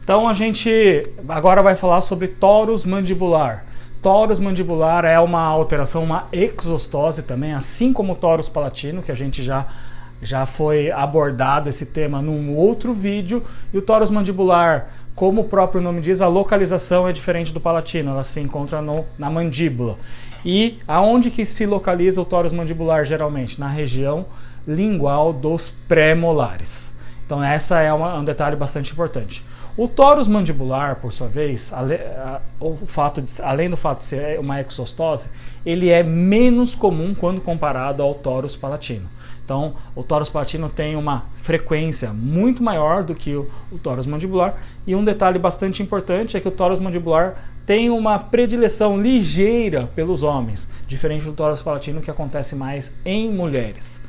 Então a gente agora vai falar sobre torus mandibular. Torus mandibular é uma alteração, uma exostose também, assim como o torus palatino, que a gente já foi abordado esse tema num outro vídeo. E o torus mandibular, como o próprio nome diz, a localização é diferente do palatino, ela se encontra na mandíbula. E aonde que se localiza o torus mandibular geralmente? Na região lingual dos pré-molares. Então essa é um detalhe bastante importante. O torus mandibular, por sua vez, além do fato de ser uma exostose, ele é menos comum quando comparado ao torus palatino. Então, o torus palatino tem uma frequência muito maior do que o torus mandibular. E um detalhe bastante importante é que o torus mandibular tem uma predileção ligeira pelos homens, diferente do torus palatino, que acontece mais em mulheres.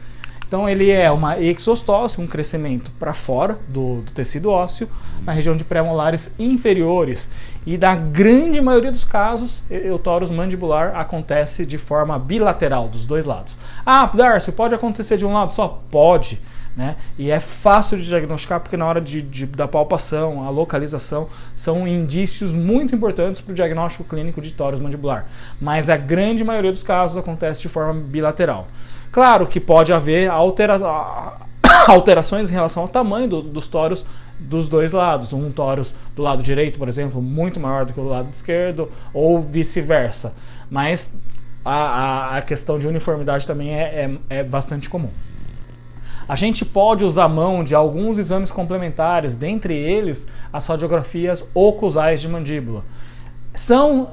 Então ele é uma exostose, um crescimento para fora do tecido ósseo, na região de pré-molares inferiores. E na grande maioria dos casos, o torus mandibular acontece de forma bilateral, dos dois lados. Ah, Darcy, pode acontecer de um lado só? Pode, né? E é fácil de diagnosticar porque na hora da palpação, a localização, são indícios muito importantes para o diagnóstico clínico de torus mandibular. Mas a grande maioria dos casos acontece de forma bilateral. Claro que pode haver alterações em relação ao tamanho dos torus dos dois lados. Um torus do lado direito, por exemplo, muito maior do que o lado esquerdo, ou vice-versa. Mas a questão de uniformidade também é bastante comum. A gente pode usar mão de alguns exames complementares, dentre eles as radiografias ocusais de mandíbula. São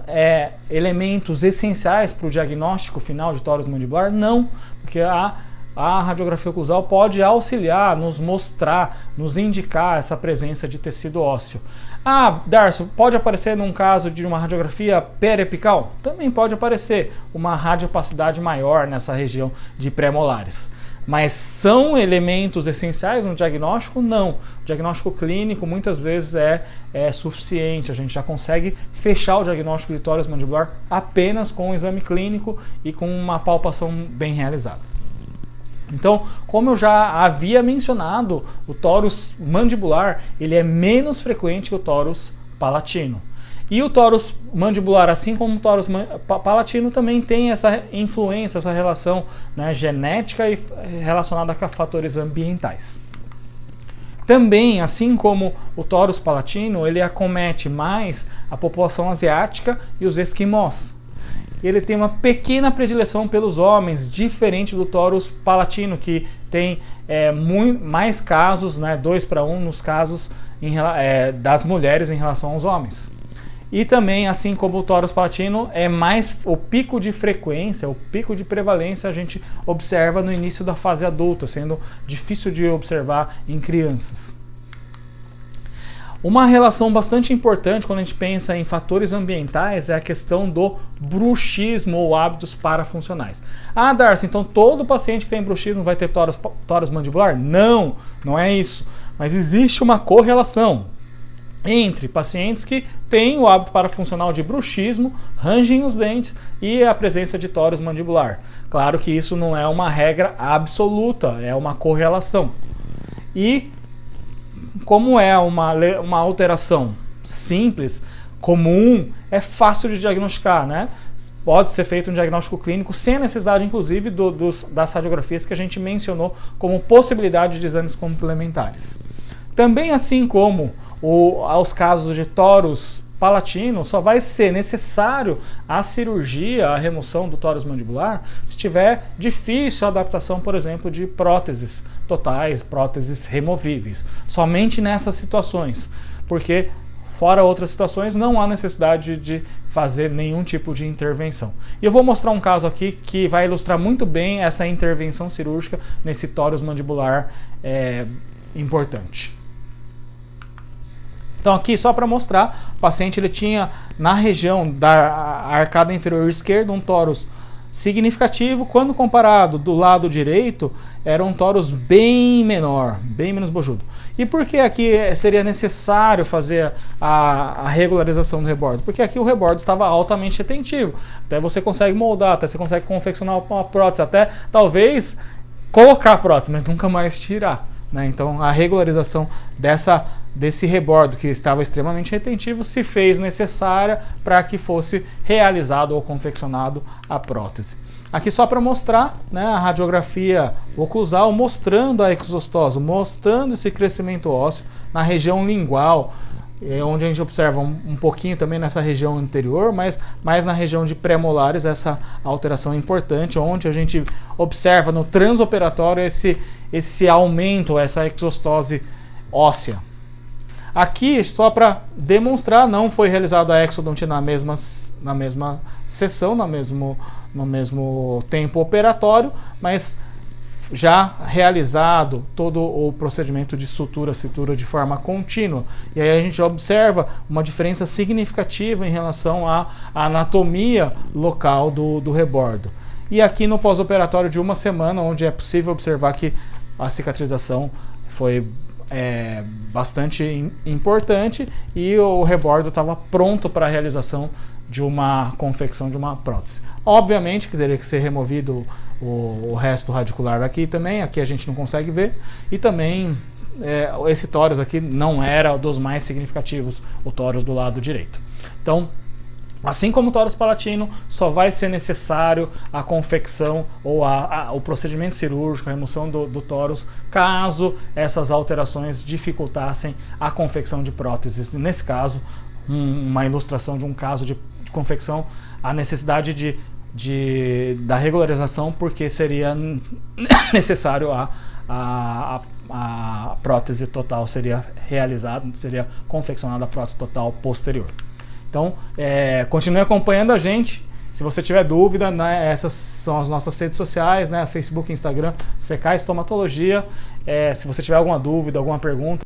elementos essenciais para o diagnóstico final de torus mandibular? Não, porque a radiografia oclusal pode auxiliar, nos mostrar, nos indicar essa presença de tecido ósseo. Ah, Darcy, pode aparecer num caso de uma radiografia periapical? Também pode aparecer uma radiopacidade maior nessa região de pré-molares. Mas são elementos essenciais no diagnóstico? Não. O diagnóstico clínico muitas vezes é suficiente. A gente já consegue fechar o diagnóstico de torus mandibular apenas com um exame clínico e com uma palpação bem realizada. Então, como eu já havia mencionado, o torus mandibular ele é menos frequente que o torus palatino. E o torus mandibular, assim como o torus palatino, também tem essa influência, essa relação, né, genética e relacionada a fatores ambientais. Também, assim como o torus palatino, ele acomete mais a população asiática e os esquimós. Ele tem uma pequena predileção pelos homens, diferente do torus palatino, que tem mais casos, né, 2:1 nos casos das mulheres em relação aos homens. E também, assim como o torus palatino, é mais o pico de frequência, o pico de prevalência a gente observa no início da fase adulta, sendo difícil de observar em crianças. Uma relação bastante importante quando a gente pensa em fatores ambientais é a questão do bruxismo ou hábitos parafuncionais. Ah, Darcy, então todo paciente que tem bruxismo vai ter torus mandibular? Não, não é isso. Mas existe uma correlação entre pacientes que têm o hábito parafuncional de bruxismo, rangem os dentes e a presença de torus mandibular. Claro que isso não é uma regra absoluta, é uma correlação. E como é uma alteração simples, comum, é fácil de diagnosticar, né? Pode ser feito um diagnóstico clínico sem a necessidade, inclusive, das radiografias que a gente mencionou como possibilidade de exames complementares. Também, assim como aos casos de torus palatino, só vai ser necessário a cirurgia, a remoção do torus mandibular, se tiver difícil a adaptação, por exemplo, de próteses totais, próteses removíveis. Somente nessas situações, porque fora outras situações não há necessidade de fazer nenhum tipo de intervenção. E eu vou mostrar um caso aqui que vai ilustrar muito bem essa intervenção cirúrgica nesse torus mandibular importante. Então aqui só para mostrar, o paciente ele tinha na região da arcada inferior esquerda um torus significativo, quando comparado do lado direito era um torus bem menor, bem menos bojudo. E por que aqui seria necessário fazer a regularização do rebordo? Porque aqui o rebordo estava altamente retentivo, até você consegue moldar, até você consegue confeccionar uma prótese, até talvez colocar a prótese, mas nunca mais tirar. né? Então a regularização desse rebordo que estava extremamente retentivo se fez necessária para que fosse realizado ou confeccionado a prótese. Aqui só para mostrar, né, a radiografia oclusal mostrando a exostose, mostrando esse crescimento ósseo na região lingual, onde a gente observa um pouquinho também nessa região anterior, mas mais na região de pré-molares essa alteração é importante, onde a gente observa no transoperatório esse aumento, essa exostose óssea. Aqui, só para demonstrar, não foi realizada a exodontia na mesma sessão, no mesmo tempo operatório, mas já realizado todo o procedimento de sutura de forma contínua. E aí a gente observa uma diferença significativa em relação à anatomia local do rebordo. E aqui no pós-operatório de uma semana, onde é possível observar que a cicatrização foi bastante importante e o rebordo estava pronto para a realização de uma confecção de uma prótese. Obviamente que teria que ser removido o resto radicular aqui também, aqui a gente não consegue ver, e também esse tórax aqui não era dos mais significativos, o tórax do lado direito. Então, assim como o tórax palatino, só vai ser necessário a confecção ou o procedimento cirúrgico, a remoção do tórax, caso essas alterações dificultassem a confecção de próteses. Nesse caso, uma ilustração de um caso de confecção, a necessidade da regularização, porque seria necessário a prótese total seria realizada, seria confeccionada a prótese total posterior. Então, continue acompanhando a gente. Se você tiver dúvida, né, essas são as nossas redes sociais, né, Facebook e Instagram, CK Estomatologia. Se você tiver alguma dúvida, alguma pergunta,